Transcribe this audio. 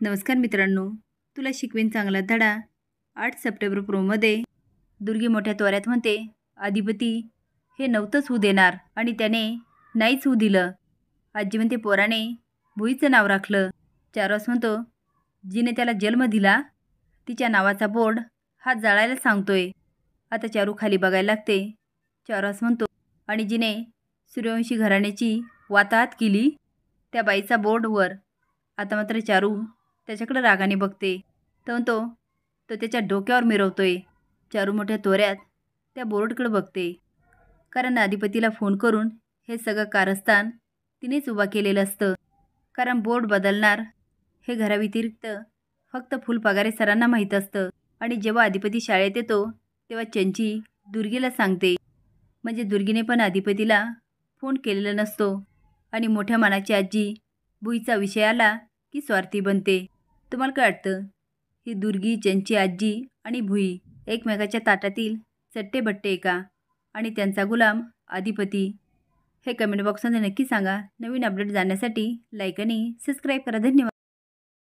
नमस्कार मित्रांनो, तुला शिकवीन चांगला धडा. 8 सप्टेंबर प्रोमध्ये दुर्गी मोठ्या त्वऱ्यात म्हणते, अधिपती हे नव्हतंच होऊ देणार आणि त्याने नाहीच होऊ दिलं. आजी म्हणते, पोराने भुईचं नाव राखलं. चारुहास म्हणतो, जिने त्याला जन्म दिला तिच्या नावाचा बोर्ड हात जाळायला सांगतोय. आता चारू खाली बघायला लागते. चारुहास म्हणतो, आणि जिने सूर्यवंशी घराण्याची वाताहत केली त्या बाईचा बोर्डवर. आता मात्र चारू त्याच्याकडे रागाने बघते. तो म्हणतो, तो त्याच्या डोक्यावर मिरवतोय. चारू मोठ्या तोऱ्यात त्या बोर्डकडे बघते, कारण अधिपतीला फोन करून हे सगळं कारस्थान तिनेच उभा केलेलं असतं. कारण बोर्ड बदलणार हे घराव्यतिरिक्त फक्त फुलपगारे सरांना माहीत असतं. आणि जेव्हा अधिपती शाळेत येतो तेव्हा चंची दुर्गीला सांगते. म्हणजे दुर्गीने पण अधिपतीला फोन केलेला नसतो. आणि मोठ्या मानाची आजी भुईचा विषय आला की स्वार्थी बनते. तुम्हाला काय वाटतं? ही दुर्गी, चंची आजी आणि भुई एकमेकाच्या ताटातील चट्टे-बट्टे का? आणि त्यांचा गुलाम अधिपती? हे कमेंट बॉक्समध्ये नक्की सांगा. नवीन अपडेट जाण्यासाठी लाईक आणि सबस्क्राईब करा. धन्यवाद.